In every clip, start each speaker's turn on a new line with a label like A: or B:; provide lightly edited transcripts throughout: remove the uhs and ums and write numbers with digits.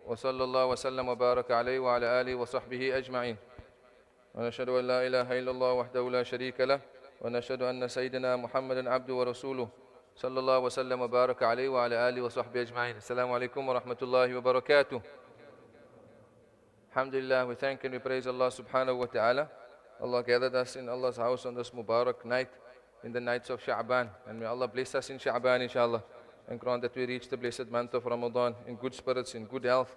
A: وصلى الله وسلم وبارك عليه وعلى آله وصحبه أجمعين ونشهد أن لا إله إلا الله وحده لا شريك له ونشهد أن سيدنا محمدا عبده ورسوله صلى الله وسلم وبارك عليه وعلى آله وصحبه أجمعين. Assalamu alaikum wa rahmatullahi wa barakatuh. Alhamdulillah, we thank and we praise Allah subhanahu wa ta'ala. Allah gathered us in Allah's house on this Mubarak night, in the nights of Sha'ban. And may Allah bless us in Sha'ban, inshallah. And grant that we reach the blessed month of Ramadan in good spirits, in good health.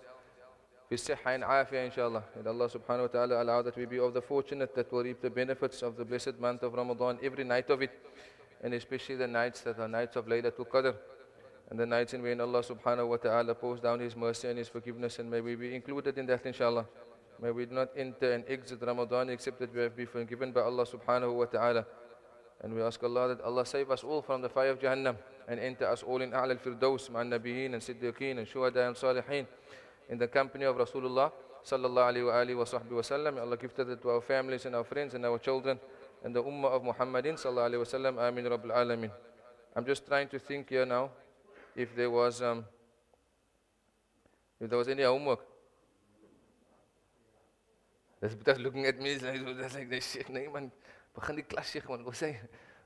A: Fi sihha and afiyah, inshallah. And Allah subhanahu wa ta'ala allow that we be of the fortunate that will reap the benefits of the blessed month of Ramadan, every night of it. And especially the nights that are nights of Laylatul Qadr. And the nights in when Allah subhanahu wa ta'ala pours down His mercy and His forgiveness, and may we be included in that, inshallah. May we not enter and exit Ramadan except that we have been forgiven by Allah subhanahu wa ta'ala. And we ask Allah that Allah save us all from the fire of Jahannam and enter us all in A'la al-Firdaus, ma'an nabiyyin and siddiqeen and shuhada and salihin, in the company of Rasulullah sallallahu alayhi wa alihi wa sahbihi wa sallam. May Allah give that to our families and our friends and our children and the ummah of Muhammadin sallallahu alayhi wa sallam. Ameen Rabbil Alameen. I'm just trying to think here now if there was any homework. That's looking at me, that's like the Sheikh, nee man, begin die klas Sheikh man, wat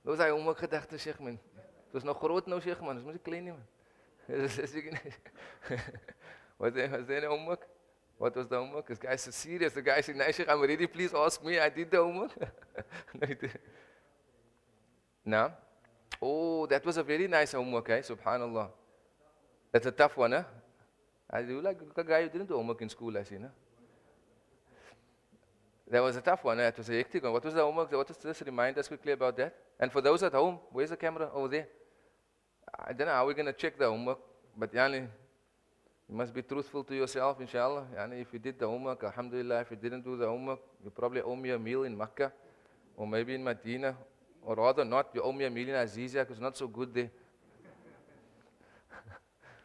A: was hy homework gedagte Sheikh man. Dit was nog groot nou Sheikh man, dis mos nie klein nie man. Was there any homework? What was the homework? This guy is so serious. The guy said, "No, Sheikh, I'm ready. Please ask me. I did the homework." No? Oh, that was a very nice homework, eh? Subhanallah. That's a tough one, huh? I do like a guy who didn't do homework in school, I see, no? That was a tough one, eh? It was a hectic one. What was the homework? What was this? Remind us quickly about that. And for those at home, where's the camera? Over there. I don't know how we're going to check the homework, but yani, you must be truthful to yourself, inshallah. Yani, if you did the homework, alhamdulillah. If you didn't do the homework, you probably owe me a meal in Makkah, or maybe in Medina, or rather not, you owe me a meal in Azizia, because it's not so good there.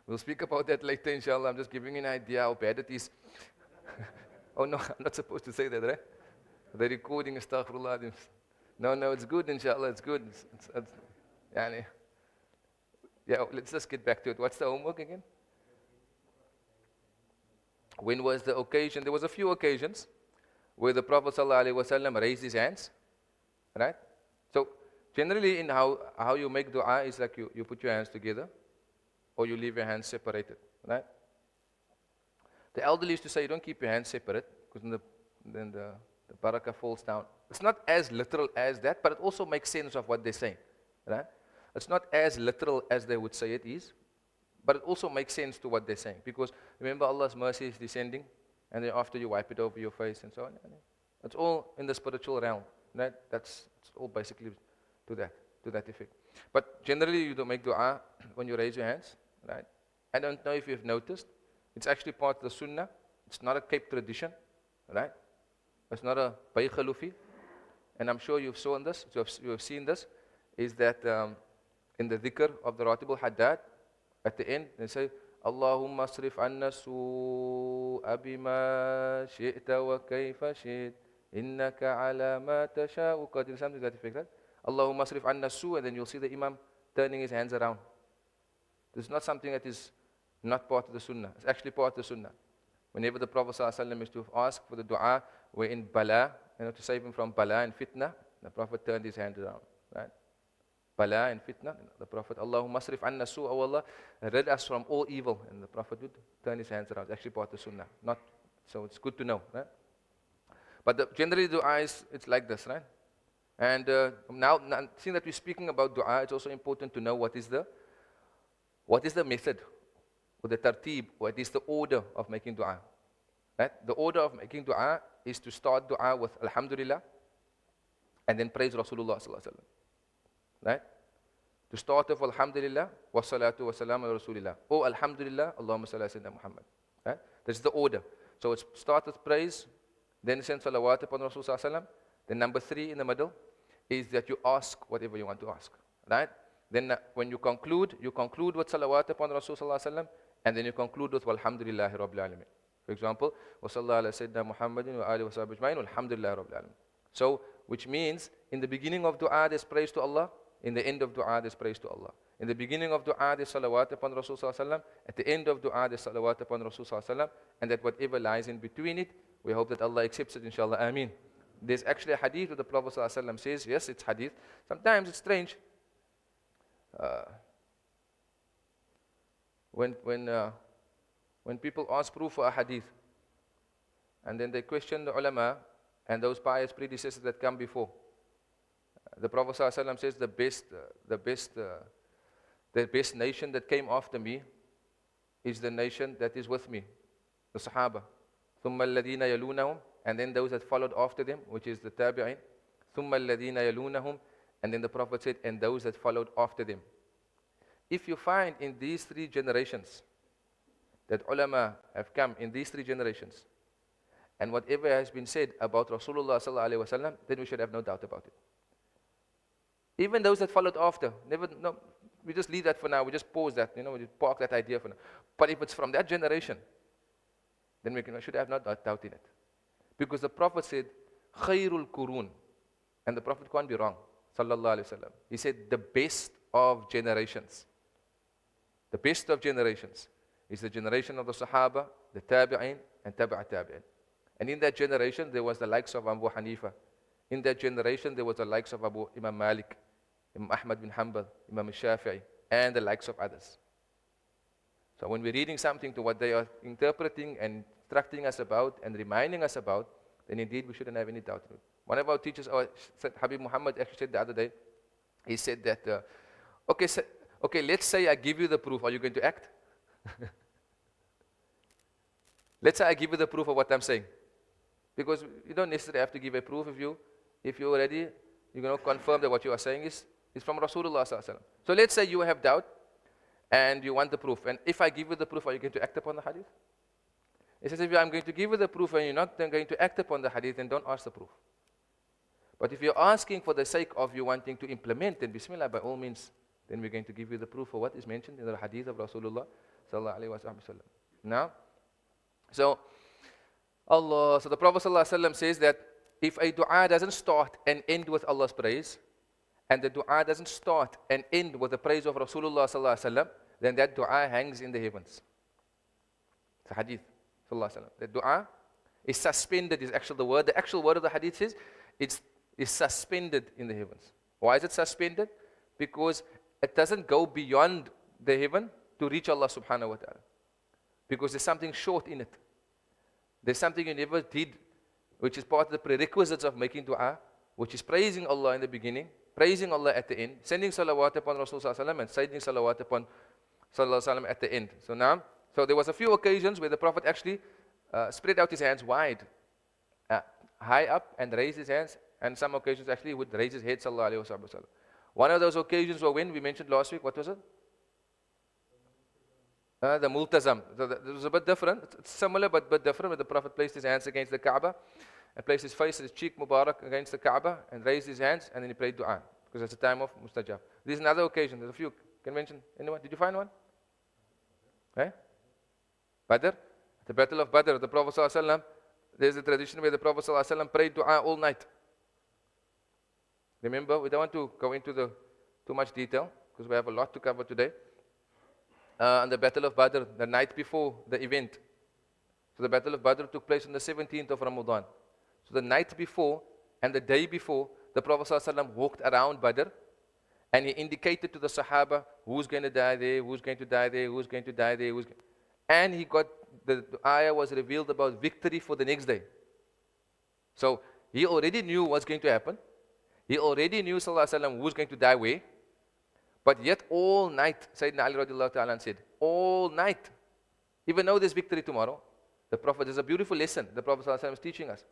A: We'll speak about that later, inshallah. I'm just giving you an idea how bad it is. Oh no, I'm not supposed to say that, right? The recording, astaghfirullah. No, it's good, inshallah, it's good. Yani, yeah, let's just get back to it. What's the homework again? When was the occasion? There was a few occasions where the Prophet ﷺ raised his hands, right? So generally in how you make dua is like you put your hands together or you leave your hands separated, right? The elderly used to say you don't keep your hands separate because then the barakah falls down. It's not as literal as that, but it also makes sense of what they're saying, right? It's not as literal as they would say it is, but it also makes sense to what they're saying. Because remember, Allah's mercy is descending, and then after you wipe it over your face and so on. It's all in the spiritual realm, right? It's all basically to that effect. But generally, you don't make dua when you raise your hands, right? I don't know if you've noticed. It's actually part of the Sunnah. It's not a Cape tradition, right? It's not a Bay Khalufi. And I'm sure you have seen this, is that in the dhikr of the Ratibul Haddad, at the end, they say, Allahumma asrif anna su'a bima shi'ta wa kayfa shi'ta, innaka ala ma tasha'u qadir, something to that effect, right? Allahumma asrif anna su'a, and then you'll see the Imam turning his hands around. This is not something that is not part of the Sunnah. It's actually part of the Sunnah. Whenever the Prophet ﷺ used to ask for the dua, we're in bala, to save him from bala and fitna, the Prophet turned his hand around, right? Bala and fitna, the Prophet, Allahumma asrif anna su'a, O Allah, rid us from all evil. And the Prophet would turn his hands around. It's actually part of the Sunnah. So it's good to know, right? But generally dua it's like this, right? And now, seeing that we're speaking about dua, it's also important to know what is the method, or the tartib, or at least the order of making dua. Right? The order of making dua is to start dua with Alhamdulillah, and then praise Rasulullah sallallahu alaihi wasallam. Right? To start off Alhamdulillah, wa salatu wa salam ala Rasulillah. Oh Alhamdulillah, Allahumma salli ala Sayyidina Muhammad. Right? That's the order. So it's start with praise, then send salawat upon Rasulullah sallallahu alaihi wasallam. Then number 3 in the middle is that you ask whatever you want to ask. Right? Then when you conclude with salawat upon Rasulullah sallallahu alaihi wasallam, and then you conclude with walhamdulillahi rabbil alamin. For example, wa sallallahu ala Sayyidina Muhammadin wa alihi wa sahbihi ajma'in, walhamdulillahi rabbil alamin. So, which means in the beginning of dua there's praise to Allah, in the end of dua there's praise to Allah. In the beginning of dua, there's salawat upon Rasul sallallahu alaihi wasallam. At the end of dua, there's salawat upon Rasul sallallahu alaihi wasallam. And that whatever lies in between it, we hope that Allah accepts it, inshallah. Ameen. There's actually a hadith where the Prophet sallallahu alaihi wasallam says, yes, it's hadith. Sometimes it's strange. When people ask proof for a hadith, and then they question the ulama and those pious predecessors that come before, the Prophet ﷺ says the best nation that came after me is the nation that is with me, the Sahaba. ثُمَّ الَّذِينَ يَلُونَهُمْ, and then those that followed after them, which is the Tabi'in. ثُمَّ الَّذِينَ يَلُونَهُمْ, and then the Prophet said, and those that followed after them. If you find in these three generations that ulama have come in these three generations, and whatever has been said about Rasulullah sallallahu alaihi wasallam, then we should have no doubt about it. Even those that followed after, we just leave that for now. We just pause that, we just park that idea for now. But if it's from that generation, then we should have no doubt in it, because the Prophet said, "Khairul Qurun," and the Prophet can't be wrong. Sallallahu alaihi wasallam. He said, the best of generations. The best of generations is the generation of the Sahaba, the Tabi'in, and Tabi'a Tabi'in. And in that generation, there was the likes of Abu Hanifa. In that generation, there was the likes of Imam Malik, Imam Ahmad bin Hanbal, Imam Shafi'i, and the likes of others. So when we're reading something to what they are interpreting and instructing us about and reminding us about, then indeed we shouldn't have any doubt in it. One of our teachers, Habib Muhammad, actually said the other day, he said that, okay, let's say I give you the proof. Are you going to act? Let's say I give you the proof of what I'm saying. Because you don't necessarily have to give a proof if you already, confirm that what you are saying is from Rasulullah sallallahu alaihi wasallam. So let's say you have doubt and you want the proof. And if I give you the proof, are you going to act upon the hadith? He says, if I'm going to give you the proof and you're not then going to act upon the hadith, then don't ask the proof. But if you're asking for the sake of you wanting to implement, then Bismillah, by all means, then we're going to give you the proof of what is mentioned in the hadith of Rasulullah sallallahu alaihi wasallam. Now, so the Prophet sallallahu alaihi wasallam says that if a dua doesn't start and end with Allah's praise, and the dua doesn't start and end with the praise of Rasulullah sallallahu alaihi wasallam, then that dua hangs in the heavens. It's a hadith sallallahu alaihi wasallam. The dua is suspended, is actually the word. The actual word of the hadith says it's suspended in the heavens. Why is it suspended? Because it doesn't go beyond the heaven to reach Allah subhanahu wa ta'ala. Because there's something short in it. There's something you never did, which is part of the prerequisites of making dua, which is praising Allah in the beginning, praising Allah at the end, sending salawat upon Rasulullah and sending salawat upon Sallallahu at the end. So there was a few occasions where the Prophet actually spread out his hands wide, high up, and raised his hands, and some occasions actually he would raise his head, sallallahu alaihi wasallam. One of those occasions were when we mentioned last week, what was it? The multazam. So it was a bit different. It's similar but different, where the Prophet placed his hands against the Kaaba and placed his face, his cheek Mubarak against the Kaaba and raised his hands, and then he prayed dua, because it's a time of mustajab. There's another occasion. There's a few. Can you mention anyone? Did you find one? Badr? The Battle of Badr, the Prophet ﷺ, there's a tradition where the Prophet ﷺ prayed dua all night. Remember, we don't want to go into too much detail, because we have a lot to cover today. On the Battle of Badr, the night before the event. So the Battle of Badr took place on the 17th of Ramadan. So the night before and the day before, the Prophet ﷺ walked around Badr, and he indicated to the Sahaba who's going to die there, who's going to die there, who's going to die there, and the ayah was revealed about victory for the next day. So he already knew what's going to happen. He already knew, sallallahu alaihi wasallam, who's going to die where. But yet all night, Sayyidina Ali radiallahu ta'ala said, all night, even though there's victory tomorrow, the Prophet, there's a beautiful lesson the Prophet sallallahu alaihi wasallam is teaching us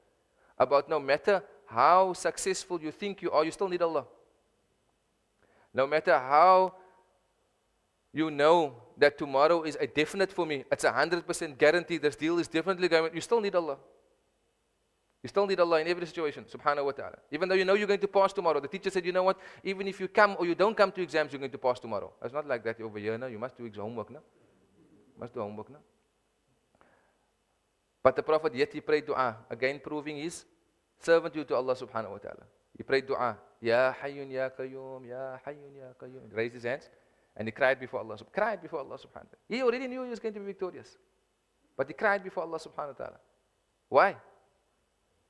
A: about no matter how successful you think you are, you still need Allah. No matter how you know that tomorrow is a definite for me, it's 100% guaranteed, this deal is definitely going, you still need Allah. You still need Allah in every situation, subhanahu wa ta'ala. Even though you know you're going to pass tomorrow. The teacher said, you know what, even if you come or you don't come to exams, you're going to pass tomorrow. It's not like that over here now. You must do homework now. But the Prophet, yet he prayed dua, again proving his servitude to Allah subhanahu wa ta'ala. He prayed dua, Ya Hayyun Ya Qayyum, Ya Hayyun Ya Qayyum. He raised his hands And he cried before Allah, cried before Allah subhanahu wa ta'ala. He already knew he was going to be victorious. But he cried before Allah subhanahu wa ta'ala. Why?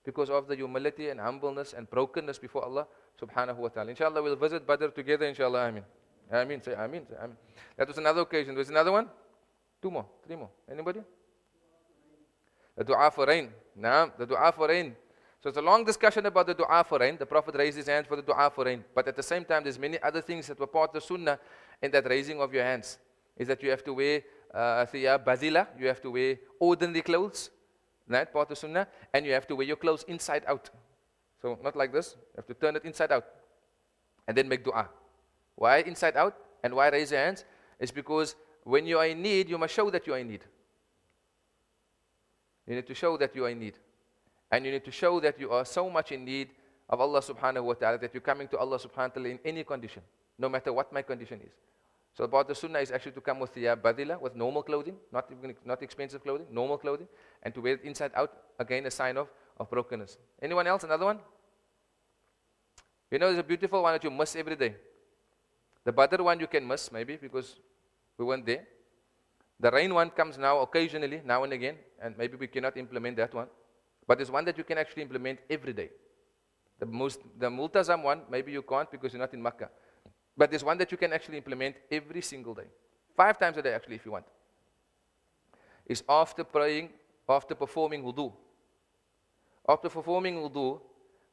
A: Because of the humility and humbleness and brokenness before Allah subhanahu wa ta'ala. Inshallah, we'll visit Badr together, inshallah, ameen. Ameen, say ameen, say ameen. That was another occasion. There's another one? 2 more, 3 more. Anybody? The dua for rain. Naam, the dua for rain. So it's a long discussion about the dua for rain. The Prophet raised his hands for the dua for rain. But at the same time, there's many other things that were part of the Sunnah in that raising of your hands. Is that you have to wear thiyab badila, you have to wear ordinary clothes, right? Part of Sunnah. And you have to wear your clothes inside out. So not like this. You have to turn it inside out. And then make dua. Why inside out? And why raise your hands? It's because when you are in need, you must show that you are in need. You need to show that you are in need. And you need to show that you are so much in need of Allah subhanahu wa ta'ala that you're coming to Allah subhanahu wa ta'ala in any condition, no matter what my condition is. So about the sunnah is actually to come with thiyab badila, with normal clothing, not expensive clothing, normal clothing, and to wear it inside out, again a sign of brokenness. Anyone else? Another one? You know, there's a beautiful one that you miss every day. The Badr one you can miss, maybe, because we weren't there. The rain one comes now occasionally, now and again, and maybe we cannot implement that one. But there's one that you can actually implement every day. The multazam one, maybe you can't because you're not in Makkah. But there's one that you can actually implement every single day. 5 times a day actually if you want. Is after praying, after performing wudu. After performing wudu,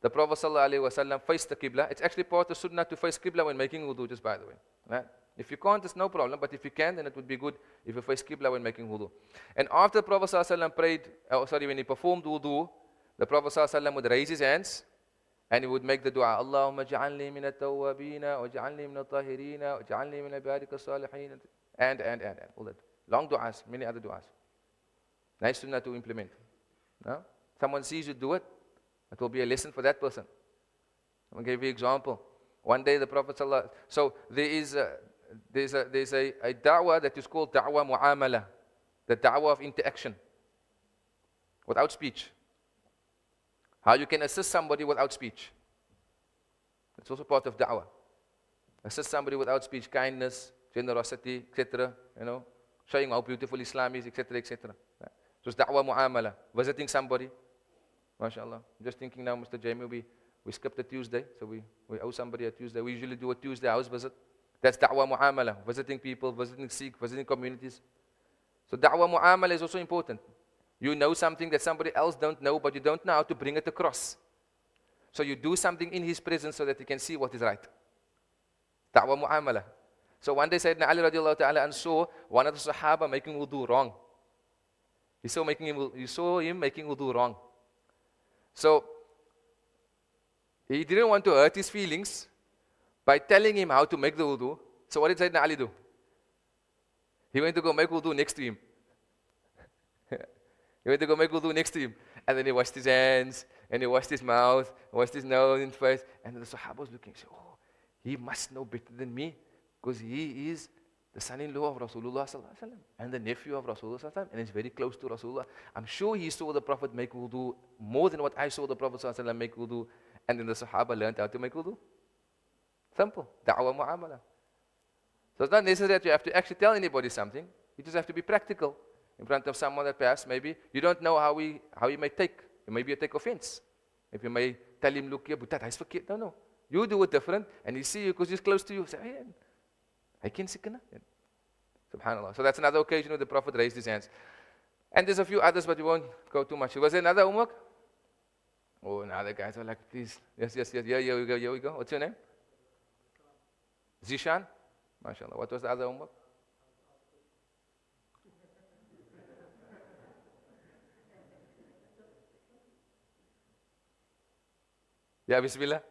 A: the Prophet ﷺ faced the Qibla. It's actually part of Sunnah to face Qibla when making wudu, just by the way. Right? If you can't, it's no problem. But if you can, then it would be good if you face Qibla when making wudu. And after the Prophet ﷺ when he performed wudu, the Prophet ﷺ would raise his hands and he would make the dua. Allahumma ja'alni min at-tawwabina wa ja'alni min at-tahirina wa ja'alni min ibadika as-salihin. And. All that. Long du'as, many other du'as. Nice sunnah to implement. No? Someone sees you do it, it will be a lesson for that person. I'm going to give you an example. One day the Prophet ﷺ, so there's a da'wah that is called da'wah mu'amala, the da'wah of interaction, without speech. How you can assist somebody without speech. It's also part of da'wah. Assist somebody without speech, kindness, generosity, etc. You know, showing how beautiful Islam is, etc., etc. So it's da'wah mu'amala, visiting somebody. MashaAllah. I'm just thinking now, Mr. Jamie, we skipped a Tuesday, so we owe somebody a Tuesday. We usually do a Tuesday house visit. That's da'wah mu'amala, visiting people, visiting Sikh, visiting communities. So da'wah mu'amala is also important. You know something that somebody else don't know, but you don't know how to bring it across. So you do something in his presence so that he can see what is right. Da'wah mu'amala. So one day Sayyidina Ali radiallahu ta'ala and saw one of the Sahaba making wudu wrong. He saw him making wudu wrong. So he didn't want to hurt his feelings by telling him how to make the wudu. So what did Sayyidina Ali do? He went to go make wudu next to him. He went to go make wudu next to him. And then he washed his hands, and he washed his mouth, washed his nose and face. And the Sahaba was looking, said, oh, he must know better than me, because he is the son-in-law of Rasulullah sallallahu alaihi wasallam and the nephew of Rasulullah sallallahu alaihi wasallam, and he's very close to Rasulullah. I'm sure he saw the Prophet make wudu more than what I saw the Prophet sallallahu alaihi wasallam make wudu. And then the Sahaba learned how to make wudu. Simple. Da'wah mu'amala. So it's not necessary that you have to actually tell anybody something. You just have to be practical in front of someone that perhaps maybe you don't know how he may take. Maybe you take offense. If you may tell him, look here, but that is forget. No. You do it different, and he see you because he's close to you. Say, hey, I can see kana. Subhanallah. So that's another occasion where the Prophet raised his hands. And there's a few others, but we won't go too much. Was there another homework? Oh, now the guys are like, please. Yes. Here we go. What's your name? Zishan? MashaAllah. What was the other homework? Yeah, Bismillah.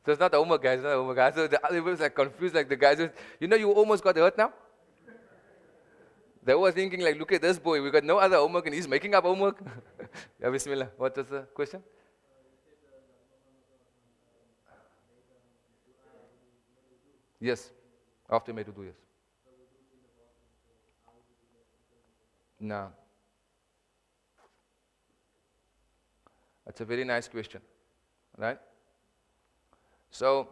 A: So it's not homework, guys. Not homework. So the other was like confused, like the guys. You almost got hurt now. They were thinking, like, look at this boy. We got no other homework, and he's making up homework. Yeah, Bismillah. What was the question? Yes. After made wudu, yes. No. That's a very nice question. Right? So,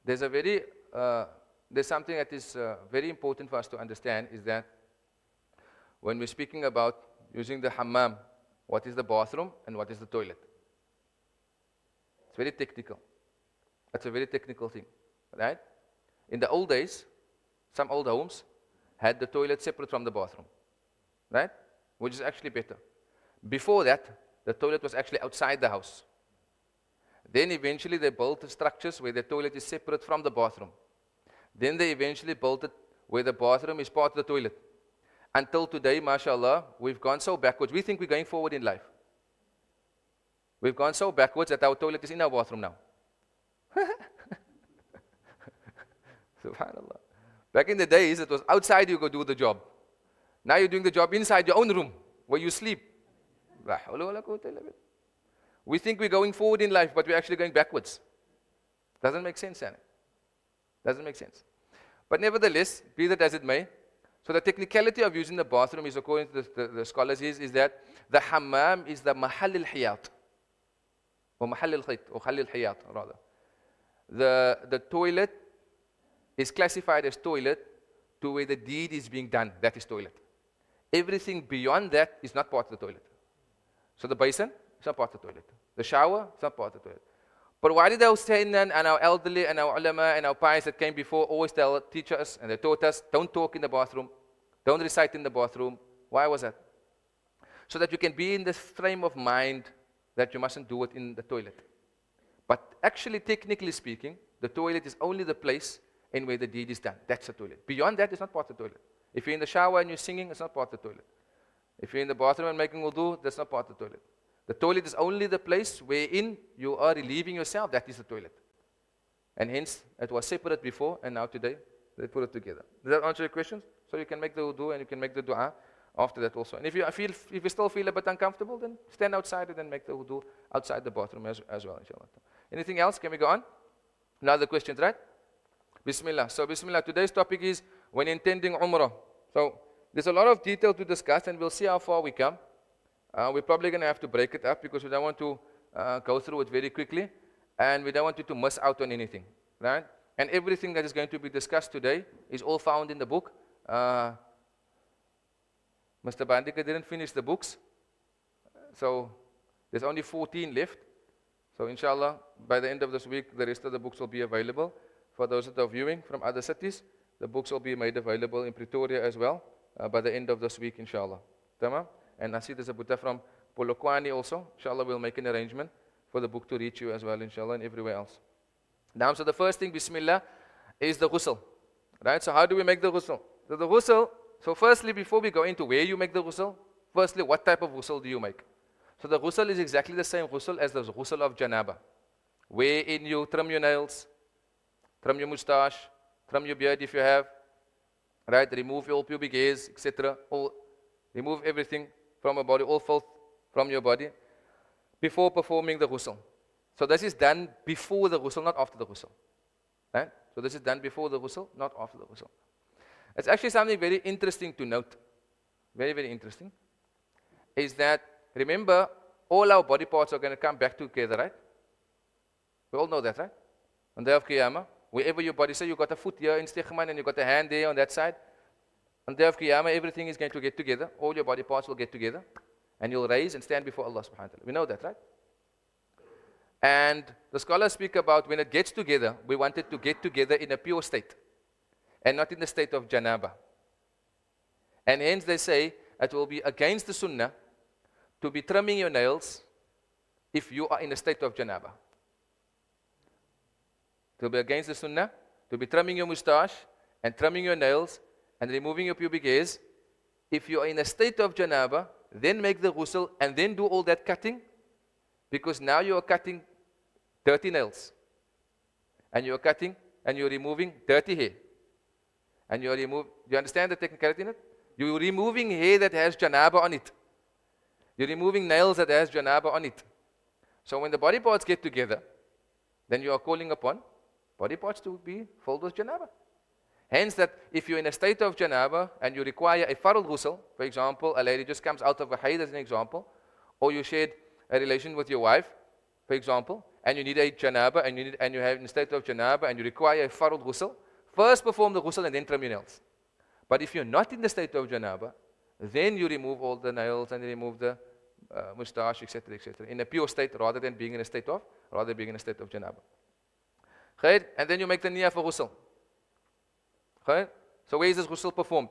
A: there's a very there's something that is very important for us to understand is that when we're speaking about using the hammam, what is the bathroom and what is the toilet? It's very technical. That's a very technical thing, right? In the old days, some old homes had the toilet separate from the bathroom, right? Which is actually better. Before that, the toilet was actually outside the house. Then eventually they built the structures where the toilet is separate from the bathroom. Then they eventually built it where the bathroom is part of the toilet. Until today, mashallah, we've gone so backwards. We think we're going forward in life. We've gone so backwards that our toilet is in our bathroom now. Subhanallah. Back in the days, it was outside you go do the job. Now you're doing the job inside your own room where you sleep. We think we're going forward in life, but we're actually going backwards. Doesn't make sense, Anna. Doesn't make sense. But nevertheless, be that as it may, so the technicality of using the bathroom is, according to the scholars, is that the hammam is the mahal al-hiyat. Or mahal al-khayt, or khal al-hiyat, rather. The toilet is classified as toilet to where the deed is being done. That is toilet. Everything beyond that is not part of the toilet. So the basin is not part of the toilet. The shower is not part of the toilet. But why did our Sayyidina and our elderly and our ulama and our pious that came before always teach us, and they taught us, don't talk in the bathroom, don't recite in the bathroom? Why was that? So that you can be in this frame of mind that you mustn't do it in the toilet. But actually, technically speaking, the toilet is only the place in where the deed is done. That's the toilet. Beyond that, it's not part of the toilet. If you're in the shower and you're singing, it's not part of the toilet. If you're in the bathroom and making wudu, that's not part of the toilet. The toilet is only the place wherein you are relieving yourself. That is the toilet. And hence, it was separate before, and now today, they put it together. Does that answer your questions? So you can make the wudu and you can make the dua after that also. And if you still feel a bit uncomfortable, then stand outside and then make the wudu outside the bathroom as well, inshallah. Anything else? Can we go on? Now the questions, right? Bismillah. So Bismillah, today's topic is when intending Umrah. So there's a lot of detail to discuss, and we'll see how far we come. We're probably going to have to break it up because we don't want to go through it very quickly, and we don't want you to miss out on anything, right? And everything that is going to be discussed today is all found in the book. Mr. Bandika didn't finish the books, so there's only 14 left. So inshallah, by the end of this week, the rest of the books will be available. For those that are viewing from other cities, the books will be made available in Pretoria as well by the end of this week, inshallah. Tamam? And I see there's a Buddha from Polokwane also. Inshallah, we'll make an arrangement for the book to reach you as well, inshallah, and everywhere else. Now, so the first thing, Bismillah, is the ghusl. Right? So how do we make the ghusl? So the ghusl, so firstly, before we go into where you make the ghusl, firstly, what type of ghusl do you make? So the ghusl is exactly the same ghusl as the ghusl of janaba, wherein you trim your nails, trim your moustache, trim your beard if you have, right? Remove your pubic hairs, etc. Remove everything from your body, all filth from your body, before performing the ghusl. So this is done before the ghusl, not after the ghusl. Right? So this is done before the ghusl, not after the ghusl. It's actually something very interesting to note. Very, very interesting. Is that, remember, all our body parts are going to come back together, right? We all know that, right? On the day of Qiyamah, wherever your body, say you got a foot here in Stichman and you got a hand there on that side, on the day of Qiyamah, everything is going to get together. All your body parts will get together. And you'll rise and stand before Allah subhanahu wa ta'ala. We know that, right? And the scholars speak about when it gets together, we want it to get together in a pure state. And not in the state of janaba. And hence they say, it will be against the sunnah to be trimming your nails if you are in a state of janaba. It will be against the sunnah to be trimming your moustache and trimming your nails and removing your pubic hairs. If you are in a state of janaba, then make the ghusl and then do all that cutting, because now you are cutting dirty nails, and you are cutting and you are removing dirty hair, and you understand the technicality in it? You are removing hair that has janaba on it. You're removing nails that has janaba on it. So when the body parts get together, then you are calling upon body parts to be filled with janaba. Hence that if you're in a state of janaba and you require a farad ghusl, for example, a lady just comes out of a hayd as an example, or you shared a relation with your wife, for example, and you need a janaba and you have in a state of janaba and you require a farad ghusl, First perform the ghusl and then trim your nails. But if you're not in the state of janaba, then you remove all the nails and you remove the mustache, etc., etc., in a pure state rather than being in a state of janaba. Khair? And then you make the niyyah for ghusl. Khair? So where is this ghusl performed?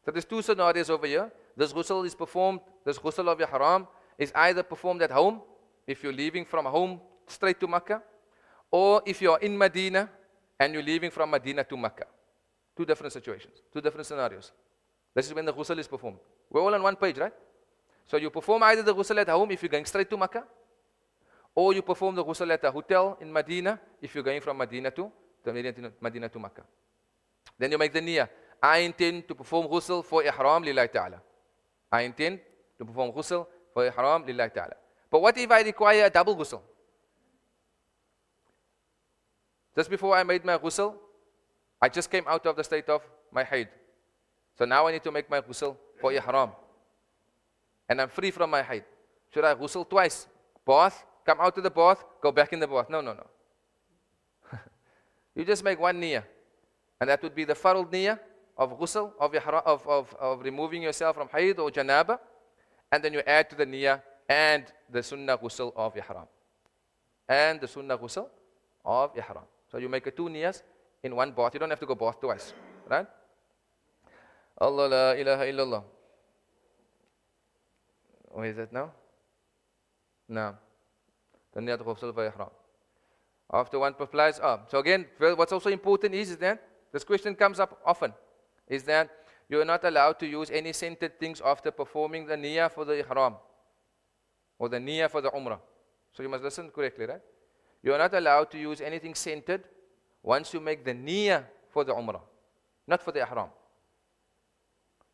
A: So there's two scenarios over here. This ghusl is performed, this ghusl of ihram is either performed at home, if you're leaving from home straight to Makkah, or if you're in Medina and you're leaving from Medina to Makkah. Two different situations, two different scenarios. This is when the ghusl is performed. We're all on one page, right? So you perform either the ghusl at home if you're going straight to Makkah, or you perform the ghusl at a hotel in Medina if you're going from Medina to Makkah. Then you make the niyyah. I intend to perform ghusl for ihram lillahi ta'ala. I intend to perform ghusl for ihram lillahi ta'ala. But what if I require a double ghusl? Just before I made my ghusl, I just came out of the state of my haid. So now I need to make my ghusl for ihram. And I'm free from my haid. Should I ghusl twice? Bath, come out of the bath, go back in the bath. No. You just make one niyyah. And that would be the farul niyyah of ghusl, of removing yourself from haid or janaba. And then you add to the niyyah and the sunnah ghusl of ihram. And the sunnah ghusl of ihram. So you make two niyyahs in one bath. You don't have to go bath twice. Right? Allah la ilaha illallah. Where is that now? No. The niyyah ghusl for ihram. After one applies up. So again, what's also important is that this question comes up often, is that you are not allowed to use any scented things after performing the niyyah for the ihram or the niyyah for the umrah. So you must listen correctly, right? You are not allowed to use anything scented once you make the niyyah for the umrah, not for the ihram.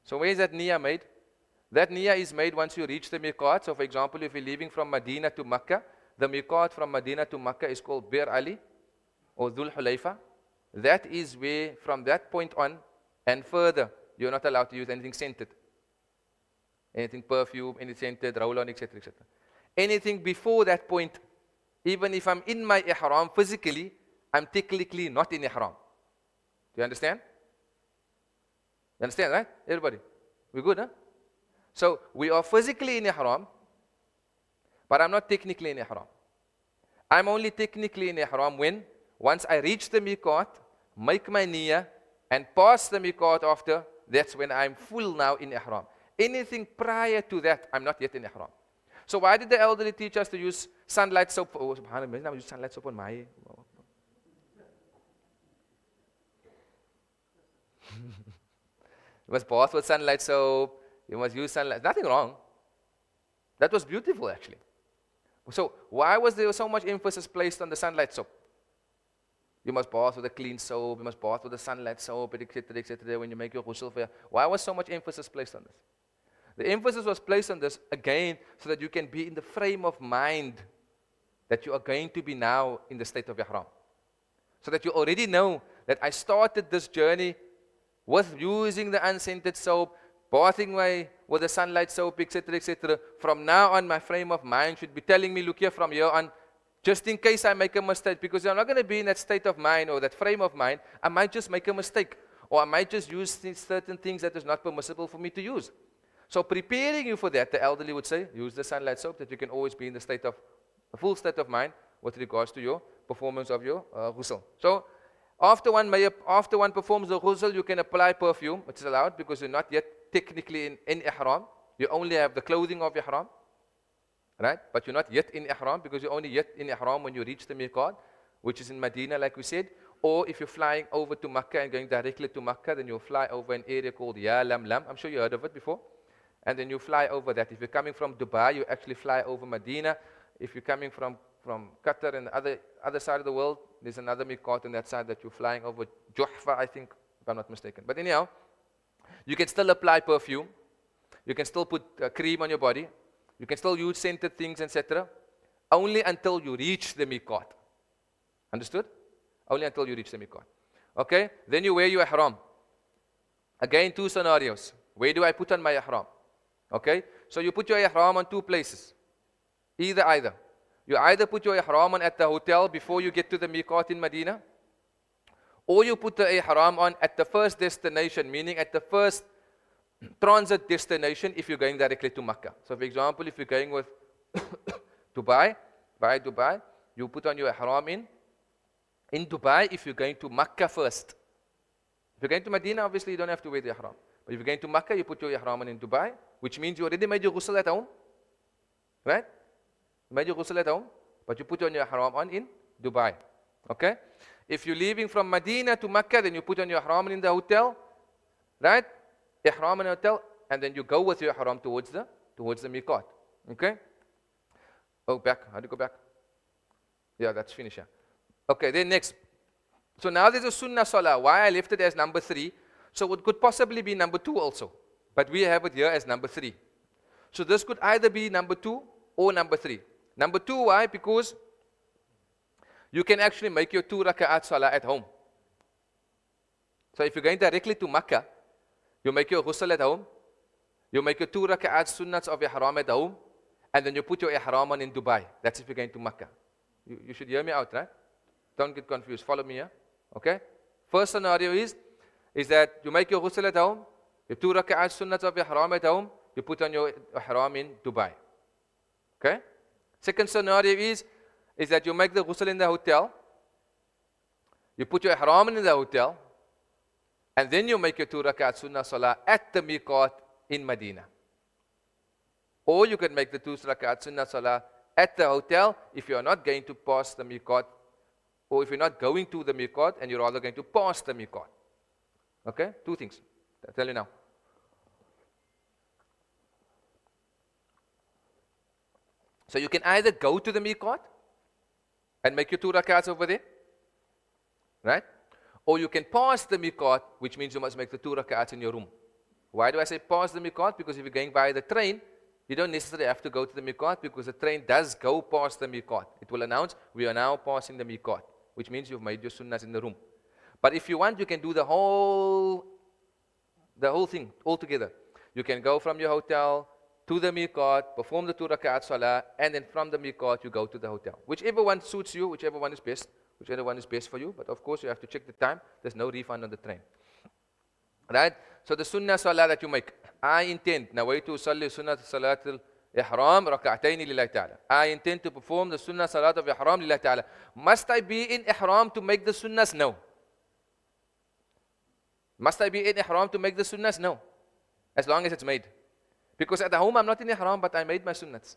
A: So where is that niyyah made? That niyyah is made once you reach the miqat. So for example, if you're leaving from Medina to Makkah, the miqat from Medina to Makkah is called Bir Ali or Dhul Hulayfa. That is where, from that point on and further, you're not allowed to use anything scented. Anything perfume, anything scented, roll-on, etc., etc. Anything before that point, even if I'm in my ihram physically, I'm technically not in ihram. Do you understand? You understand, right? Everybody? We're good, huh? So, we are physically in ihram, but I'm not technically in ihram. I'm only technically in ihram when, once I reach the miqat, make my niyyah, and pass the miqat after, that's when I'm full now in ihram. Anything prior to that, I'm not yet in ihram. So why did the elderly teach us to use sunlight soap? Oh, subhanAllah, I use sunlight soap on my... You must bath with sunlight soap. You must use sunlight. Nothing wrong. That was beautiful, actually. So why was there so much emphasis placed on the sunlight soap? You must bath with a clean soap. You must bath with a sunlight soap, etc., etc. When you make your ghusl. Why was so much emphasis placed on this? The emphasis was placed on this, again, so that you can be in the frame of mind that you are going to be now in the state of ihram. So that you already know that I started this journey with using the unscented soap, bathing with the sunlight soap, etc., etc. From now on, my frame of mind should be telling me, look here, from here on, just in case I make a mistake, because I'm not going to be in that state of mind or that frame of mind, I might just make a mistake, or I might just use certain things that is not permissible for me to use. So preparing you for that, the elderly would say, use the sunlight soap, that you can always be in the full state of mind with regards to your performance of your ghusl. So after one performs the ghusl, you can apply perfume, which is allowed because you're not yet technically in ihram. You only have the clothing of ihram, right? But you're not yet in ihram because you're only yet in ihram when you reach the miqat, which is in Medina, like we said. Or if you're flying over to Makkah and going directly to Makkah, then you'll fly over an area called Ya Lam Lam. I'm sure you heard of it before. And then you fly over that. If you're coming from Dubai, you actually fly over Medina. If you're coming from Qatar and the other side of the world, there's another miqat on that side that you're flying over, Juhfa, I think, if I'm not mistaken. But anyhow, you can still apply perfume. You can still put cream on your body. You can still use scented things, etc. Only until you reach the miqat. Understood? Only until you reach the miqat. Okay? Then you wear your ihram. Again, two scenarios. Where do I put on my ihram? Okay? So you put your ihram on two places. Either. You either put your ihram on at the hotel before you get to the miqat in Medina, Or you put the ihram on at the first destination, meaning at the first transit destination if you're going directly to Makkah. So for example, if you're going with Dubai, via Dubai, you put on your ihram in Dubai if you're going to Makkah first. If you're going to Medina, obviously you don't have to wear the ihram. But if you're going to Makkah, you put your ihram on in Dubai, which means you already made your ghusl at home. Right? You made your ghusl at home, but you put on your ihram on in Dubai. Okay? If you're leaving from Medina to Makkah, then you put on your ihram in the hotel. Right? Ihram in the hotel, and then you go with your ihram towards the miqat. Okay? Oh, back. How do you go back? Yeah, that's finished. Yeah. Okay, then next. So now there's a sunnah salah. Why I left it as number 3? So it could possibly be number 2 also. But we have it here as number 3. So this could either be number 2 or number 3. Number 2, why? Because you can actually make your 2 raka'at salah at home. So if you're going directly to Makkah, you make your ghusl at home, you make your 2 raka'at sunnats of ihram at home, and then you put your ihram on in Dubai. That's if you're going to Makkah. You should hear me out, right? Don't get confused. Follow me here. Okay? First scenario is that you make your ghusl at home, your 2 raka'at sunnats of ihram at home, you put on your ihram in Dubai. Okay? Second scenario is that you make the ghusl in the hotel, you put your ihram in the hotel, and then you make your 2 raka'at sunnah salah at the miqat in Medina. Or you can make the 2 raka'at sunnah salah at the hotel if you are not going to pass the miqat, or if you're not going to the miqat and you're rather going to pass the miqat. Okay? 2 things. I'll tell you now. So you can either go to the miqat and make your 2 rak'ats over there, right? Or you can pass the miqat, which means you must make the 2 rak'ats in your room. Why do I say pass the miqat? Because if you're going by the train, you don't necessarily have to go to the miqat because the train does go past the miqat. It will announce, we are now passing the miqat, which means you've made your sunnahs in the room. But if you want, you can do the whole thing all together. You can go from your hotel to the miqat, perform the 2 rak'at salah, and then from the miqat you go to the hotel. Whichever one suits you, whichever one is best for you. But of course you have to check the time. There's no refund on the train. Right? So the sunnah salah that you make, I intend, nawaitu usalli sunnat salatul ihram rak'atayn lillahi ta'ala. I intend to perform the sunnah salat of ihram lillahi ta'ala. Must I be in ihram to make the sunnahs? No. Must I be in ihram to make the sunnahs? No. As long as it's made. Because at home I'm not in ihram, but I made my sunnahs.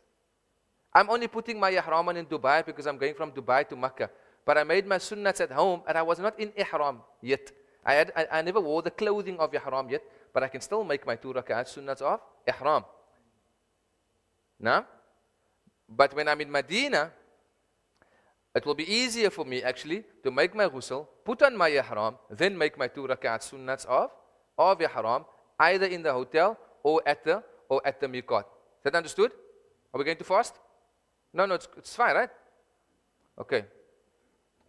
A: I'm only putting my ihram on in Dubai because I'm going from Dubai to Makkah. But I made my sunnahs at home and I was not in ihram yet. I never wore the clothing of ihram yet, but I can still make my 2 rak'at sunnahs of ihram. Now, but when I'm in Medina, it will be easier for me actually to make my ghusl, put on my ihram, then make my 2 rak'at sunnahs of ihram, either in the hotel or at the miqat. Is that understood? Are we going to fast? No, it's fine, right? Okay.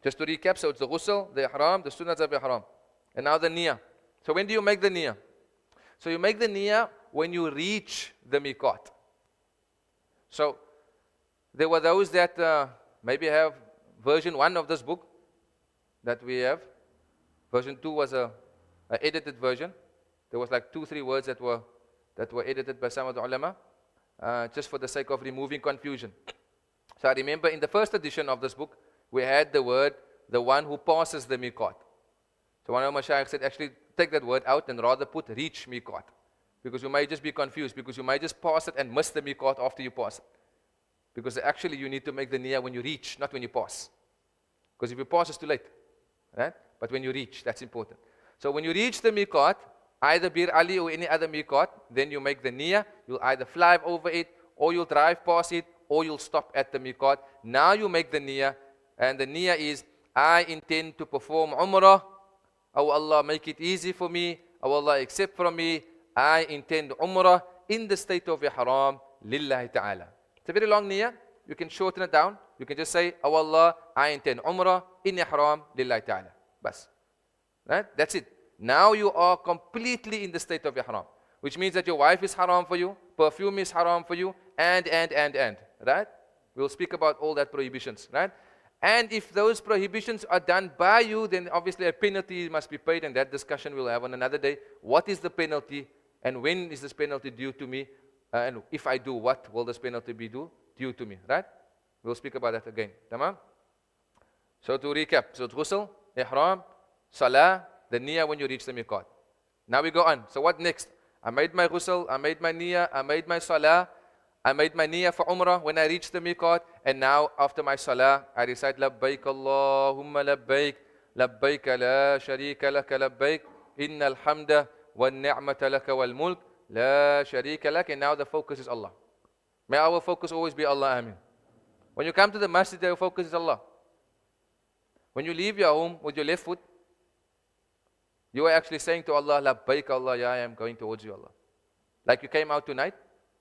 A: Just to recap, so it's the ghusl, the ihram, the sunnahs of ihram. And now the niyyah. So when do you make the niyyah? So you make the niyyah when you reach the miqat. So there were those that maybe have version 1 of this book that we have. Version 2 was a edited version. There was like 2-3 words that were edited by some of the ulama, just for the sake of removing confusion. So I remember in the first edition of this book, we had the word, the one who passes the miqat. So one of my shaykh said, actually take that word out and rather put reach miqat. Because you might just be confused, because you might just pass it and miss the miqat after you pass it. Because actually you need to make the niyyah when you reach, not when you pass. Because if you pass, it's too late. Right? But when you reach, that's important. So when you reach the miqat, either Bir Ali or any other miqat, then you make the niyyah. You'll either fly over it, or you'll drive past it, or you'll stop at the miqat. Now you make the niyyah, and the niyyah is, I intend to perform Umrah. Oh Allah, make it easy for me. Oh Allah, accept from me. I intend Umrah in the state of Ihram, Lillahi Ta'ala. It's a very long niyyah. You can shorten it down. You can just say, Oh Allah, I intend Umrah in Ihram, Lillahi Ta'ala. Bas. Right? That's it. Now you are completely in the state of Ihram. Which means that your wife is haram for you, perfume is haram for you, and. Right? We'll speak about all that prohibitions. Right? And if those prohibitions are done by you, then obviously a penalty must be paid, and that discussion we'll have on another day. What is the penalty, and when is this penalty due to me? And if I do, what will this penalty be due to me? Right? We'll speak about that again. Tamam? So to recap, so it's Ghusl, Ihram, Salah, the Niyyah when you reach the miqat. Now we go on. So what next? I made my Ghusl, I made my Niyyah, I made my Salah, I made my Niyyah for Umrah when I reached the miqat, and now after my Salah, I recite Labbaik Allahumma Labbaik, Labbaik la sharika laka Labbaik, Innal hamda wal ni'mata laka wal mulk, la sharika lak, and now the focus is Allah. May our focus always be Allah, Ameen. When you come to the masjid, your focus is Allah. When you leave your home with your left foot, you are actually saying to Allah, Labbaik Allah, yeah, I am going towards you, Allah. Like you came out tonight,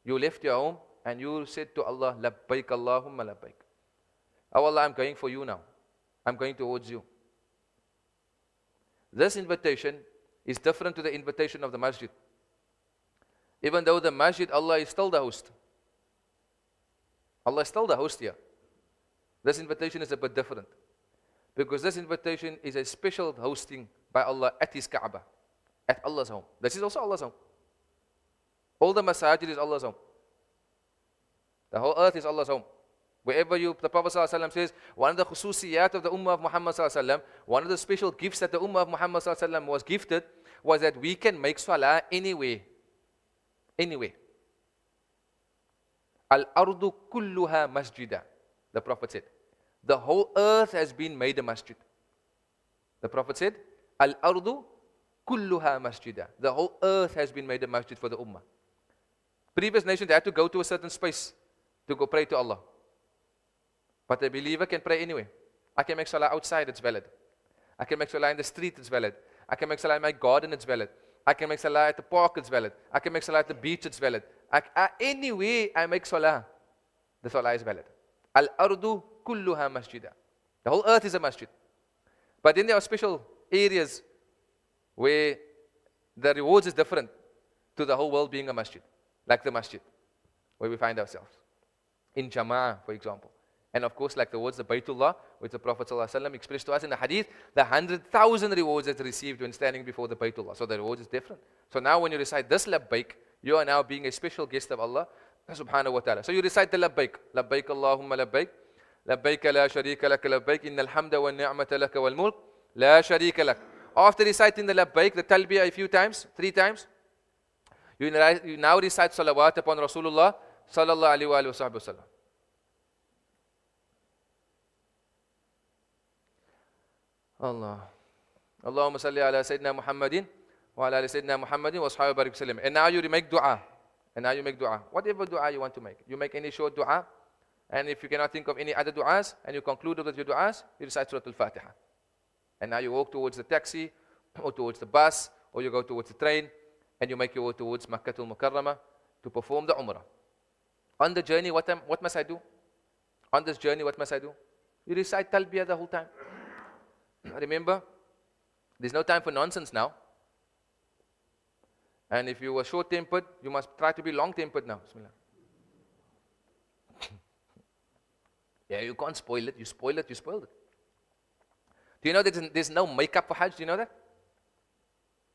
A: you left your home, and you said to Allah, Labbaik Allahumma Labbaik. Oh Allah, I'm going for you now. I'm going towards you. This invitation is different to the invitation of the masjid. Even though the masjid, Allah is still the host. Allah is still the host here. This invitation is a bit different. Because this invitation is a special hosting by Allah at His Kaaba, at Allah's home. This is also Allah's home. All the masajid is Allah's home. The whole earth is Allah's home. Wherever you, the Prophet ﷺ says, one of the khususiyat of the Ummah of Muhammad ﷺ, one of the special gifts that the Ummah of Muhammad ﷺ was gifted, was that we can make salah anywhere. Anywhere. Al-ardu kulluha masjida, the Prophet said. The whole earth has been made a masjid. The Prophet said, Al-ardu kulluha masjida. The whole earth has been made a masjid for the Ummah. Previous nations had to go to a certain space to go pray to Allah. But a believer can pray anywhere. I can make salah outside, it's valid. I can make salah in the street, it's valid. I can make salah in my garden, it's valid. I can make salah at the park, it's valid. I can make salah at the beach, it's valid. Anyway I make salah, the salah is valid. Al-ardu kulluha masjida. The whole earth is a masjid. But then there are special areas where the rewards is different to the whole world being a masjid. Like the masjid, where we find ourselves. In Jama'ah, for example. And of course, like the words, the Baytullah, which the Prophet ﷺ expressed to us in the hadith, the 100,000 rewards that received when standing before the Baytullah. So the reward is different. So now when you recite this Labbaik, you are now being a special guest of Allah subhanahu wa ta'ala. So you recite the Labbaik. Labbaik Allahumma Labbaik. Labbaik la sharika lak Labbaik. Innal hamda wa ni'mata laka wal mulk. La sharika lak. After reciting the Labbaik, the Talbiyah a few times, 3 times, you now recite salawat upon Rasulullah sallallahu alayhi wa sallam. Allah. Allahumma salli ala Sayyidina Muhammadin wa ala Sayyidina Muhammadin wa ashabihi barik sallam. And now you make dua. And now you make dua. Whatever dua you want to make. You make any short dua. And if you cannot think of any other du'as, and you conclude with your du'as, you recite Surah Al-Fatiha. And now you walk towards the taxi, or towards the bus, or you go towards the train, and you make your way towards Makkatul Mukarramah to perform the Umrah. On the journey, what must I do? On this journey, what must I do? You recite Talbiyah the whole time. Remember, there's no time for nonsense now. And if you were short-tempered, you must try to be long-tempered now. Bismillah. Yeah, you can't spoil it. You spoil it, you spoiled it. Do you know that there's no makeup for Hajj? Do you know that?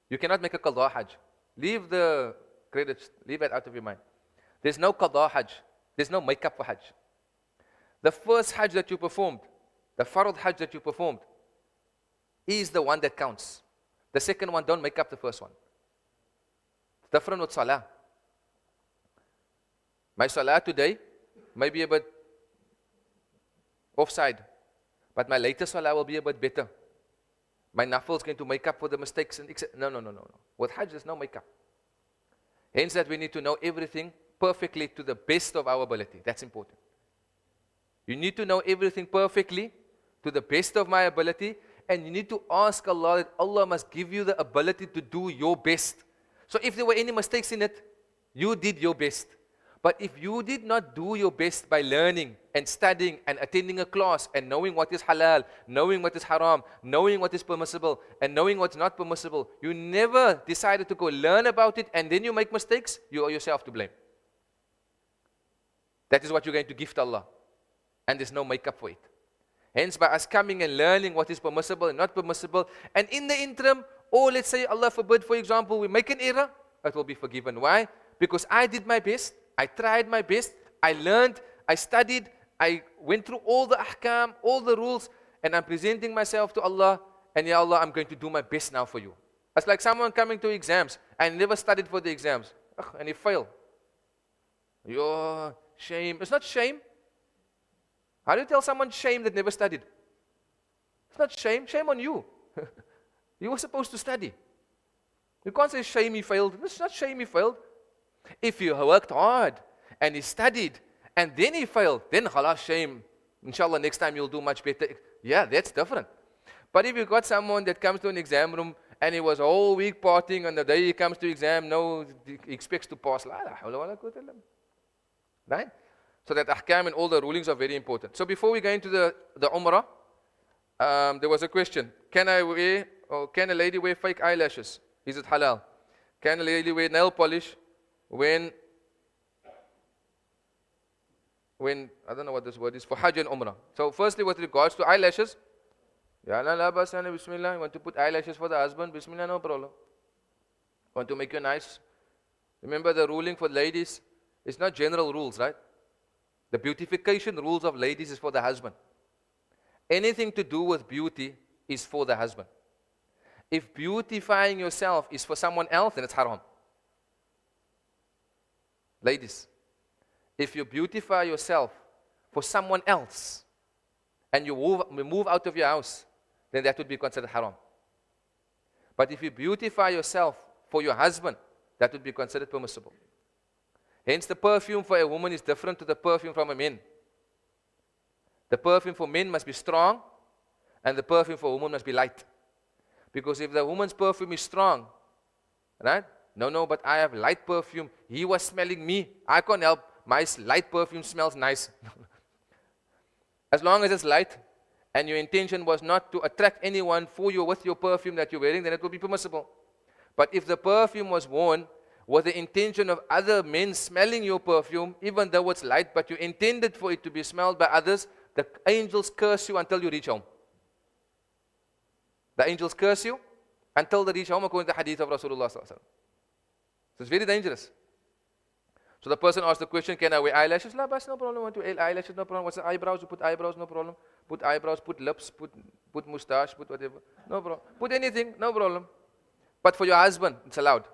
A: You cannot make a qada Hajj. Leave the credits, leave it out of your mind. There's no qada Hajj. There's no makeup for Hajj. The first Hajj that you performed, the Farad Hajj that you performed, is the one that counts. The second one, don't make up the first one. It's different with Salah. My Salah today may be a bit offside, but my later Salah will be a bit better. My nafil is going to make up for the mistakes. And no. With Hajj, there's no makeup. Hence that we need to know everything perfectly to the best of our ability. That's important. You need to know everything perfectly to the best of my ability, and you need to ask Allah that Allah must give you the ability to do your best. So if there were any mistakes in it, you did your best. But if you did not do your best by learning and studying and attending a class and knowing what is halal, knowing what is haram, knowing what is permissible and knowing what's not permissible, you never decided to go learn about it and then you make mistakes, you are yourself to blame. That is what you're going to gift Allah. And there's no makeup for it. Hence, by us coming and learning what is permissible and not permissible, and in the interim, or let's say, Allah forbid, for example, we make an error, it will be forgiven. Why? Because I did my best, I tried my best, I learned, I studied, I went through all the ahkam, all the rules, and I'm presenting myself to Allah, and Ya Allah, I'm going to do my best now for you. It's like someone coming to exams and never studied for the exams, and he failed. Yo, shame. It's not shame. How do you tell someone shame that never studied? It's not shame. Shame on you. You were supposed to study. You can't say shame he failed. It's not shame he failed. If you worked hard and he studied and then he failed, then khalas, shame. Inshallah, next time you'll do much better. Yeah, that's different. But if you got someone that comes to an exam room and he was all week partying, and the day he comes to exam, no, he expects to pass. Right? So that ahkam and all the rulings are very important. So before we go into the Umrah, there was a question. Can a lady wear fake eyelashes? Is it halal? Can a lady wear nail polish when I don't know what this word is, for Hajj and Umrah? So firstly, with regards to eyelashes, ya la bas, bismillah. You want to put eyelashes for the husband? Bismillah, no problem. Want to make you nice? Remember, the ruling for ladies is not general rules, right? The beautification rules of ladies is for the husband. Anything to do with beauty is for the husband. If beautifying yourself is for someone else, then it's haram. Ladies, if you beautify yourself for someone else and you move out of your house, then that would be considered haram. But if you beautify yourself for your husband, that would be considered permissible. Hence, the perfume for a woman is different to the perfume from a man. The perfume for men must be strong, and the perfume for a woman must be light. Because if the woman's perfume is strong, right? No, but I have light perfume. He was smelling me. I can't help. My light perfume smells nice. As long as it's light, and your intention was not to attract anyone for you with your perfume that you're wearing, then it will be permissible. But if the perfume was worn with the intention of other men smelling your perfume, even though it's light, but you intended for it to be smelled by others, the angels curse you until you reach home. The angels curse you until they reach home, according to the hadith of Rasulullah. So it's very dangerous. So the person asked the question, can I wear eyelashes? La, bas, no problem. Want to wear eyelashes? No problem. What's the eyebrows? You put eyebrows, no problem. Put eyebrows, put lips, put mustache, put whatever. No problem. Put anything, no problem. But for your husband, it's allowed.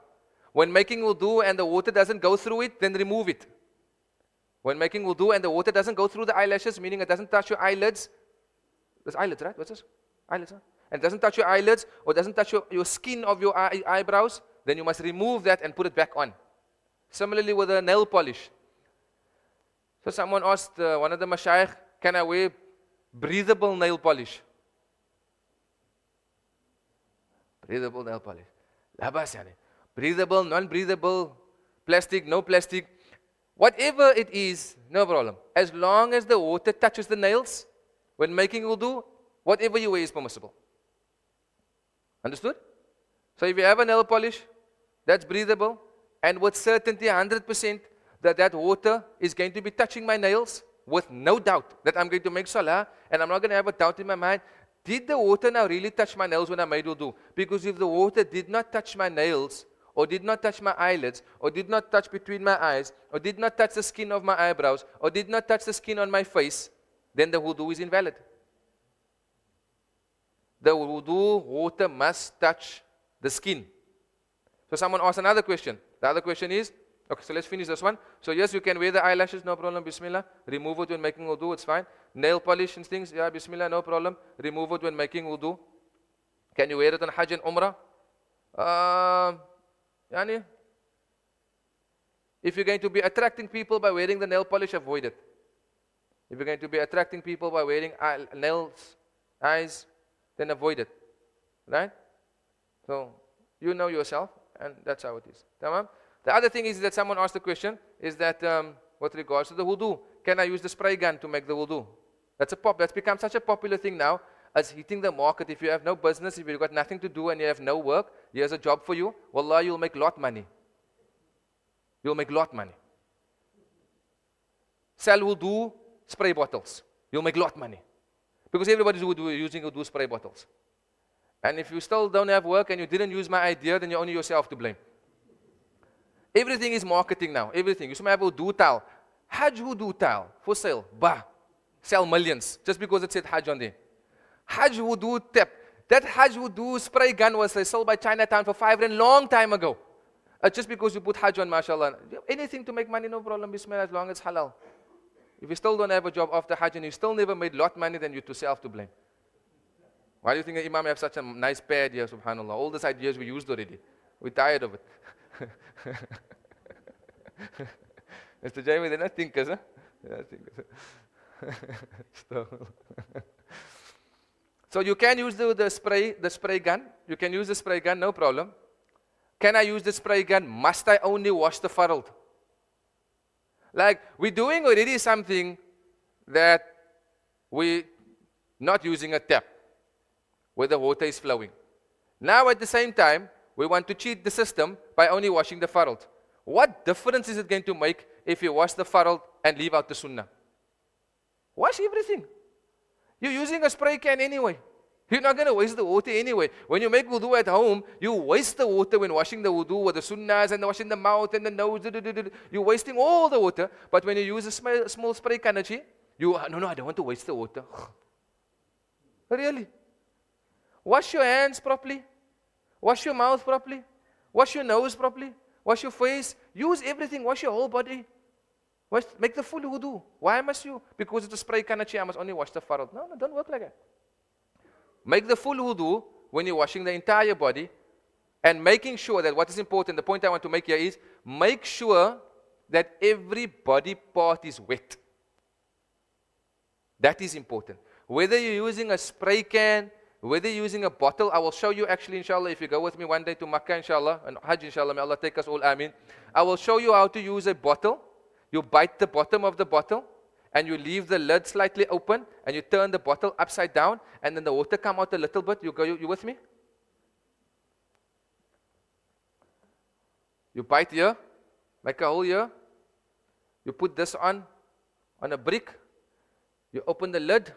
A: When making wudu and the water doesn't go through it, then remove it. When making wudu and the water doesn't go through the eyelashes, meaning it doesn't touch your eyelids. There's eyelids, right? What's this? Eyelids, huh? And it doesn't touch your eyelids or doesn't touch your skin of your eyebrows, then you must remove that and put it back on. Similarly with a nail polish. So someone asked one of the mashayikh, can I wear breathable nail polish? Breathable nail polish. Labas yani. Breathable, non-breathable, plastic, no plastic. Whatever it is, no problem. As long as the water touches the nails, when making wudu, whatever you wear is permissible. Understood? So if you have a nail polish that's breathable, and with certainty 100% that water is going to be touching my nails, with no doubt that I'm going to make salah, and I'm not going to have a doubt in my mind, did the water now really touch my nails when I made wudu? Because if the water did not touch my nails, or did not touch my eyelids, or did not touch between my eyes, or did not touch the skin of my eyebrows, or did not touch the skin on my face, then the wudu is invalid. The wudu water must touch the skin. So someone asked another question. The other question is, okay, so let's finish this one. So yes, you can wear the eyelashes, no problem, bismillah. Remove it when making wudu, it's fine. Nail polish and things, yeah, bismillah, no problem. Remove it when making wudu. Can you wear it on Hajj and Umrah? Yani, if you're going to be attracting people by wearing the nail polish, avoid it. If you're going to be attracting people by wearing nails, eyes, then avoid it. Right? So, you know yourself, and that's how it is. Tamam? The other thing is that someone asked the question, is that with regards to the wudu, can I use the spray gun to make the wudu? That's become such a popular thing now, as hitting the market. If you have no business, if you've got nothing to do and you have no work, here's a job for you. Wallah, you'll make lot money. You'll make lot money. Sell wudu spray bottles. You'll make lot money. Because everybody's using wudu spray bottles. And if you still don't have work and you didn't use my idea, then you're only yourself to blame. Everything is marketing now. Everything. You should have a wudu towel. Hajj wudu towel for sale. Bah. Sell millions. Just because it said Hajj on there. Hajj wudu tap. That Hajj wudu spray gun was sold by Chinatown for 5 rand long time ago. Just because you put Hajj on, mashallah. Anything to make money, no problem, bismillah, as long as halal. If you still don't have a job after Hajj and you still never made lot money, then you're yourself to blame. Why do you think the Imam have such a nice pad here, subhanAllah? All these ideas we used already. We're tired of it. Mr. Jamie, they're not thinkers, huh? They're not thinkers. So you can use the spray gun. You can use the spray gun, no problem. Can I use the spray gun? Must I only wash the farald? Like, we're doing already something that we're not using a tap where the water is flowing. Now at the same time, we want to cheat the system by only washing the farald. What difference is it going to make if you wash the farald and leave out the sunnah? Wash everything. You're using a spray can anyway. You're not going to waste the water anyway. When you make wudu at home, you waste the water when washing the wudu with the sunnahs and washing the mouth and the nose. You're wasting all the water. But when you use a small spray can, no, I don't want to waste the water. Really? Wash your hands properly. Wash your mouth properly. Wash your nose properly. Wash your face. Use everything. Wash your whole body. Make the full wudu. Why must you? Because it's a spray can, I must only wash the farad. No, don't work like that. Make the full wudu when you're washing the entire body, and making sure that what is important, the point I want to make here is, make sure that every body part is wet. That is important. Whether you're using a spray can, whether you're using a bottle, I will show you actually, inshallah, if you go with me one day to Makkah, inshallah, and Hajj, inshallah, may Allah take us all, ameen. I will show you how to use a bottle. You bite the bottom of the bottle, and you leave the lid slightly open, and you turn the bottle upside down, and then the water come out a little bit. You with me? You bite here, make a hole here. You put this on a brick. You open the lid.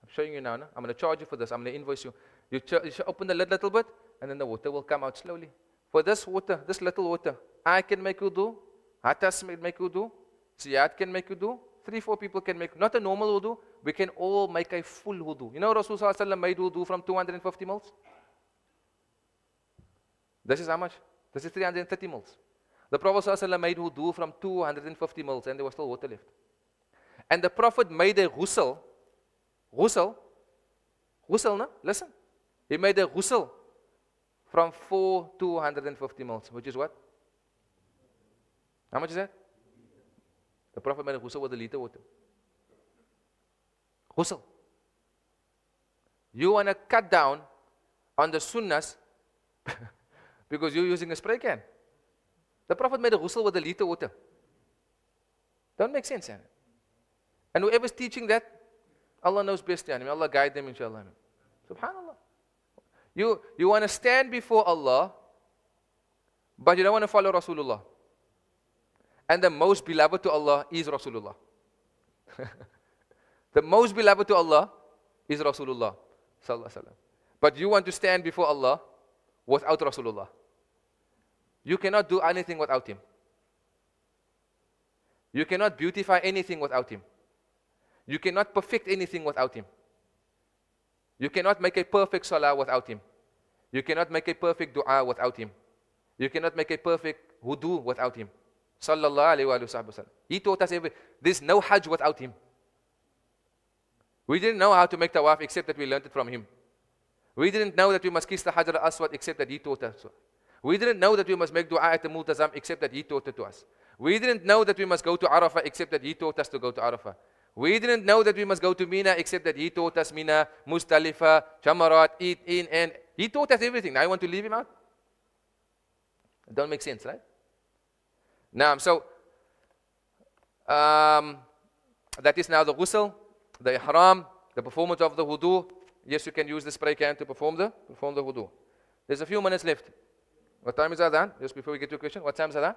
A: I'm showing you now. No? I'm going to charge you for this. I'm going to invoice you. You open the lid a little bit, and then the water will come out slowly. For this water, this little water, I can make wudu. Hatas make wudu. Siyat can make wudu. 3-4 people can make, not a normal wudu. We can all make a full wudu. You know Rasulullah made wudu from 250 mils? This is how much? This is 330 mils. The Prophet made wudu from 250 mils, and there was still water left. And the Prophet made a ghusl. Ghusl, no? Listen. He made a ghusl from 250 mils, which is what? How much is that? The Prophet made a ghusl with a liter water. Ghusl. You want to cut down on the sunnahs because you're using a spray can. The Prophet made a ghusl with a liter water. Don't make sense. And whoever's teaching that, Allah knows best. May Allah guide them, inshallah. Subhanallah. You want to stand before Allah, but you don't want to follow Rasulullah. And the most beloved to Allah is Rasulullah. The most beloved to Allah is Rasulullah. But you want to stand before Allah without Rasulullah. You cannot do anything without him. You cannot beautify anything without him. You cannot perfect anything without him. You cannot make a perfect salah without him. You cannot make a perfect dua without him. You cannot make a perfect wudu without him. Sallallahu alayhi wa sallam. He taught us there's no Hajj without him. We didn't know how to make tawaf except that we learned it from him. We didn't know that we must kiss the Hajar al-Aswad except that he taught us. We didn't know that we must make dua at the Multazam except that he taught it to us. We didn't know that we must go to Arafah except that he taught us to go to Arafah. We didn't know that we must go to Mina except that he taught us Mina, Muzdalifah, Jamarat, eat in, and he taught us everything. Now I want to leave him out? It don't make sense, right? Now, so that is now the ghusl, the ihram, the performance of the wudu. Yes, you can use the spray can to perform the wudu. There's a few minutes left. What time is Adhan? Just before we get to a question, what time is Adhan?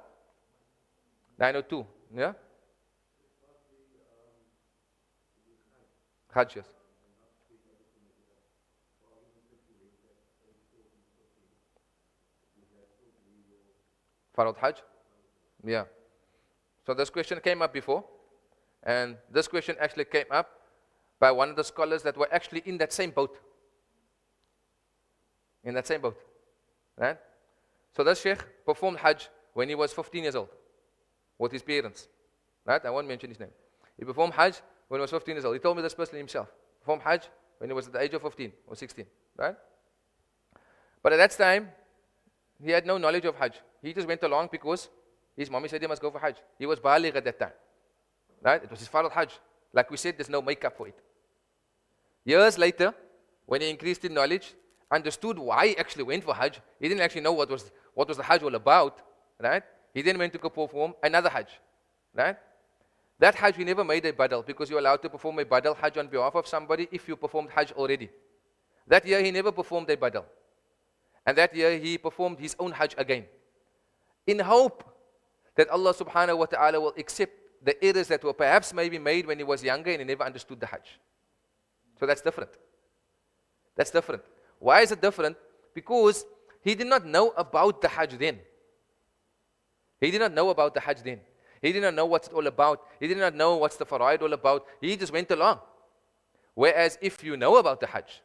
A: 9:02. Yeah? Hajj, yes. Farad Hajj? Yeah. So this question came up before, and this question actually came up by one of the scholars that were actually in that same boat. In that same boat. Right? So this Sheikh performed Hajj when he was 15 years old with his parents. Right? I won't mention his name. He performed Hajj when he was 15 years old. He told me this personally himself. Performed Hajj when he was at the age of 15 or 16. Right? But at that time, he had no knowledge of Hajj. He just went along because his mommy said he must go for Hajj. He was baligh at that time. Right? It was his Farad Hajj. Like we said, there's no makeup for it. Years later, when he increased in knowledge, understood why he actually went for Hajj, he didn't actually know what was the Hajj all about. Right? He then went to go perform another Hajj. Right? That Hajj, he never made a badal because you're allowed to perform a badal Hajj on behalf of somebody if you performed Hajj already. That year, he never performed a badal. And that year, he performed his own Hajj again. In hope that Allah subhanahu wa ta'ala will accept the errors that were perhaps maybe made when he was younger and he never understood the Hajj. So that's different. That's different. Why is it different? Because he did not know about the Hajj then. He did not know about the Hajj then. He did not know what's it all about. He did not know what's the faraid all about. He just went along. Whereas if you know about the Hajj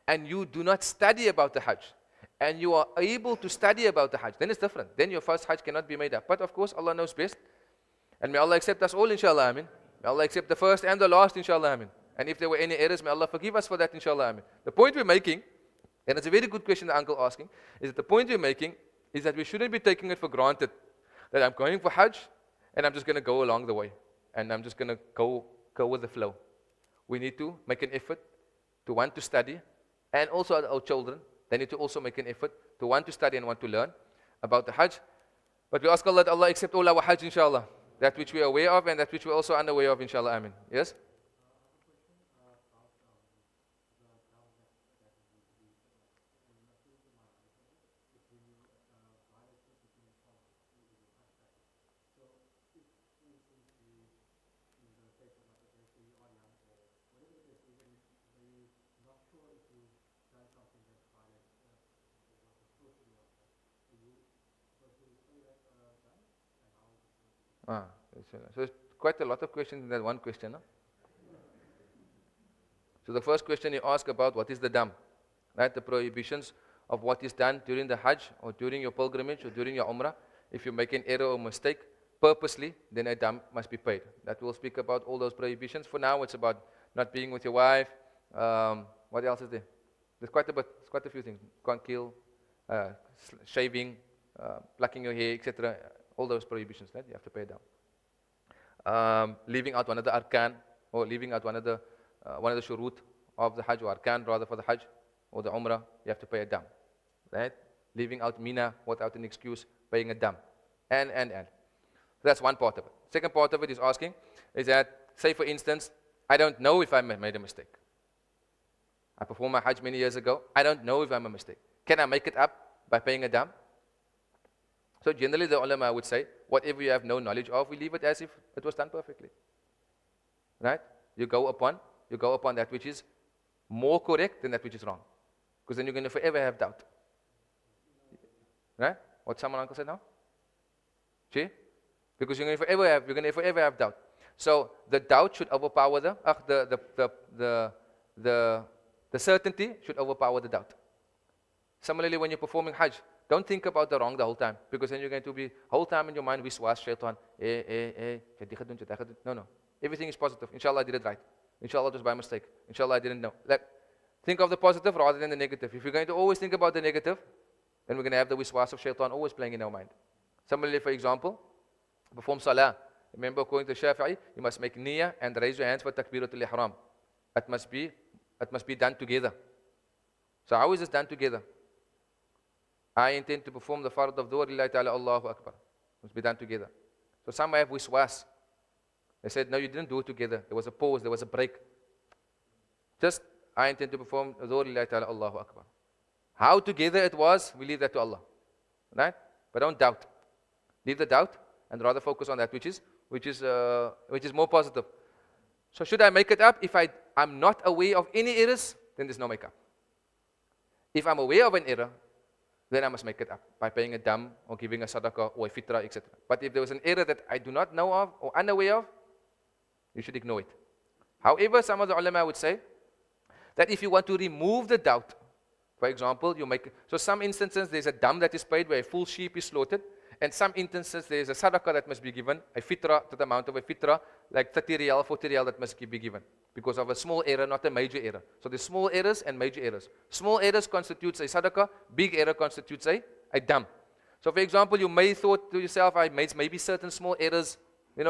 A: and you do not study about the Hajj, and you are able to study about the Hajj, then it's different. Then your first Hajj cannot be made up. But of course, Allah knows best. And may Allah accept us all, inshallah, amin. May Allah accept the first and the last, inshallah, amin. And if there were any errors, may Allah forgive us for that, inshallah, amin. The point we're making, and it's a very good question the uncle asking, is that the point we're making is that we shouldn't be taking it for granted that I'm going for Hajj and I'm just going to go along the way. And I'm just going to go with the flow. We need to make an effort to want to study, and also our children, they need to also make an effort to want to study and want to learn about the Hajj. But we ask Allah that Allah accept all our Hajj, inshallah. That which we are aware of and that which we are also unaware of, inshallah. Amin. Yes? So it's quite a lot of questions in that one question. Huh? So the first question you ask about what is the dam, right? The prohibitions of what is done during the Hajj or during your pilgrimage or during your Umrah. If you make an error or mistake purposely, then a dam must be paid. That will speak about all those prohibitions. For now, it's about not being with your wife. What else is there? There's quite a few things. Can't kill, shaving, plucking your hair, etc. All those prohibitions, right? You have to pay a dam. Leaving out one of the arkan, or leaving out one of the shurut of the Hajj, or arkan rather, for the Hajj or the Umrah, you have to pay a dam, right? Leaving out Mina without an excuse, paying a dam, and. That's one part of it. Second part of it is asking, is that, say for instance, I don't know if I made a mistake. I performed my Hajj many years ago. I don't know if I'm a mistake. Can I make it up by paying a dam? So generally the ulama would say, whatever you have no knowledge of, we leave it as if it was done perfectly. Right? You go upon that which is more correct than that which is wrong. Because then you're going to forever have doubt. Right? What someone uncle said now? See? Because you're going to forever have doubt. So the doubt should overpower the certainty should overpower the doubt. Similarly, when you're performing Hajj, don't think about the wrong the whole time, because then you're going to be whole time in your mind wiswas, shaitan, No. Everything is positive. Inshallah, I did it right. Inshallah, it was by mistake. Inshallah, I didn't know. Think of the positive rather than the negative. If you're going to always think about the negative, then we're going to have the wiswas of shaitan always playing in our mind. Similarly, for example, perform Salah. Remember, according to Shafi'i, you must make Niyyah and raise your hands for Takbiratul Ihram. It must be done together. So how is this done together? I intend to perform the Fard of Dhuhr Lillahi Ta'ala, Allahu Akbar. It must be done together. So some have wiswas. They said, no, you didn't do it together. There was a pause, there was a break. Just, I intend to perform Dhuhr Lillahi Ta'ala, Allahu Akbar. How together it was, we leave that to Allah. Right? But don't doubt. Leave the doubt and rather focus on that which is more positive. So should I make it up? If I'm not aware of any errors, then there's no makeup. If I'm aware of an error, then I must make it up by paying a dam or giving a sadaqah or a fitrah, etc. But if there was an error that I do not know of or unaware of, you should ignore it. However, some of the ulama would say that if you want to remove the doubt, for example, so some instances there's a dam that is paid where a full sheep is slaughtered, and some instances there's a sadaqah that must be given, a fitrah to the amount of a fitrah, like 30 riyal, 40 riyal that must be given, because of a small error, not a major error. So there's small errors and major errors. Small errors constitutes a sadaqah, big error constitutes a dam. So for example, you may thought to yourself, I made maybe certain small errors,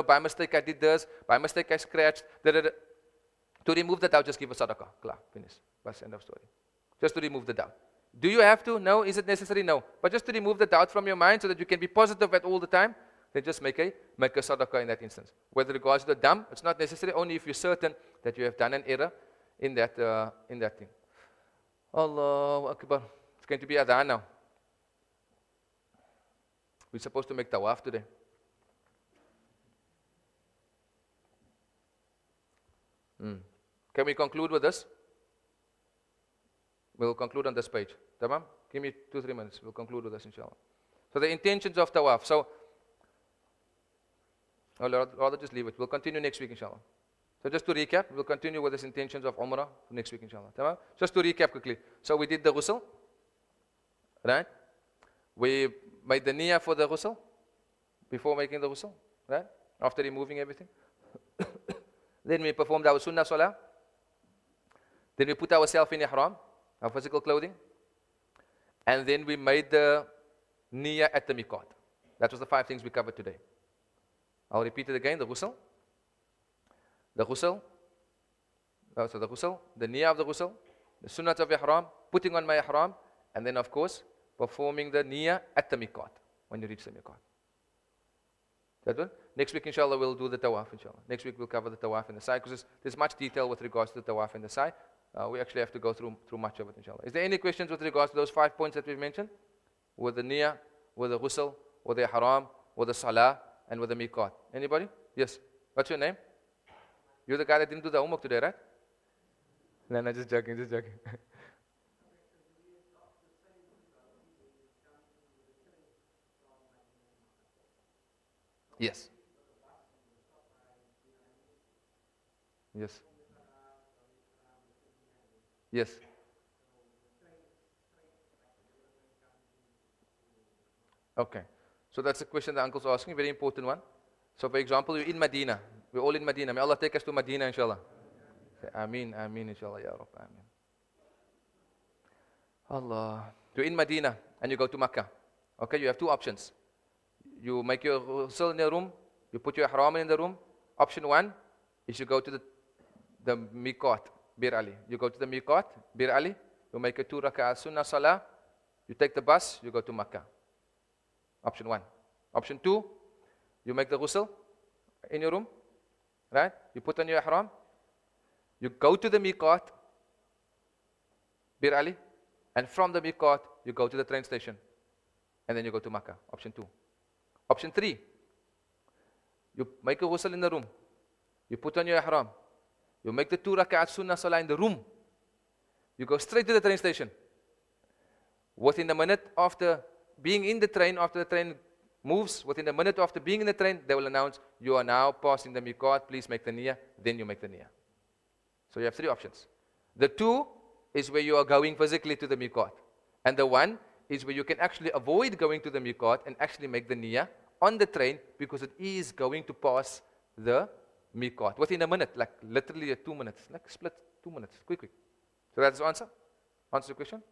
A: by mistake I did this, by mistake I scratched, To remove the doubt, just give a sadaqah. Klar, finish. Bas, end of story. Just to remove the doubt. Do you have to? No. Is it necessary? No. But just to remove the doubt from your mind so that you can be positive at all the time, then just make a sadaqah in that instance. With regards to the dam, it's not necessary, only if you're certain that you have done an error in that thing. Allahu Akbar. It's going to be adhan now. We're supposed to make tawaf today. Can we conclude with this? We'll conclude on this page. Tamam? Give me 2-3 minutes. We'll conclude with this, inshallah. So the intentions of tawaf. So, I'll rather just leave it. We'll continue next week, inshallah. So just to recap, we'll continue with this intentions of Umrah next week, inshallah. Tamam? Just to recap quickly. So we did the Ghusl. Right? We made the Niyyah for the Ghusl. Before making the Ghusl. Right? After removing everything. Then we performed our Sunnah Salah. Then we put ourselves in Ihram, our physical clothing. And then we made the Niyyah at the Miqat. That was the 5 things we covered today. I'll repeat it again. The Ghusl. The Ghusl. So the Ghusl. The Niyyah of the Ghusl. The Sunnah of Ihram. Putting on my Ihram. And then of course, performing the Niyyah at the Miqat. When you reach the Miqat. That one? Next week, inshallah, we'll do the tawaf, inshallah. Next week, we'll cover the tawaf and the sa'i, because there's much detail with regards to the tawaf and the sa'i. We actually have to go through much of it, inshallah. Is there any questions with regards to those 5 points that we've mentioned? With the niyyah, with the ghusl, with the ihram, with the salah, and with the miqat. Anybody? Yes. What's your name? You're the guy that didn't do the homework today, right? No, just joking, just joking. Yes. Yes. Yes. Okay. So that's a question the uncle's asking, very important one. So for example, you're in Medina. We're all in Medina. May Allah take us to Medina, inshallah. Say, Ameen, Ameen, inshallah, Ya Rabb, Ameen. Allah. You're in Medina and you go to Makkah. Okay, you have 2 options. You make your ghusl in your room, you put your ihram in the room. Option 1 is you go to the miqat, Bir Ali. You go to the miqat, Bir Ali, you make a 2 rak'ah sunnah salah, you take the bus, you go to Makkah. Option 1. Option 2, you make the ghusl in your room, right? You put on your ihram, you go to the miqat, Bir Ali, and from the miqat, you go to the train station, and then you go to Makkah. Option 2. Option 3, you make a ghusl in the room, you put on your ihram, you make the 2 rak'at sunnah salah in the room, you go straight to the train station. Within a minute after being in the train, after the train moves, within a minute after being in the train, they will announce, you are now passing the miqat, please make the niyyah, then you make the niyyah. So you have 3 options. The 2 is where you are going physically to the miqat, and the 1 is where you can actually avoid going to the miqat and actually make the niyyah on the train, because it is going to pass the miqat within a minute, like literally 2 minutes, like split 2 minutes, quick. So that's the answer. Answer the question.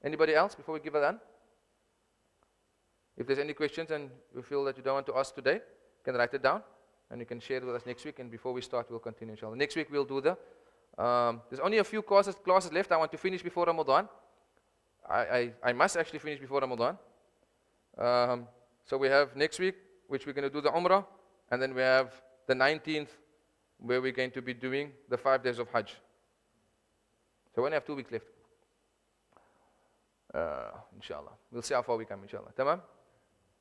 A: Anybody else before we give it on? If there's any questions and you feel that you don't want to ask today, you can write it down and you can share it with us next week. And before we start, we'll continue, inshallah. Next week we'll do there's only a few classes left. I want to finish before Ramadan. I must actually finish before Ramadan. So we have next week, which we're going to do the Umrah, and then we have the 19th, where we're going to be doing the 5 days of Hajj. So we only have 2 weeks left. Inshallah. We'll see how far we come, inshallah. Tamam?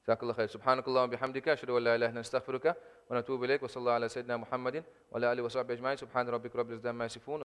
A: Jazakallah khair. Subhanakallah wa bihamdika. Ashhadu an la ilaha illa anta astaghfiruka wa natubu ilayk. Wa sallallahu ala sayyidina Muhammadin wa ala alihi wa sahbihi ajma'in. Subhana rabbika rabbil izzati amma yasifun.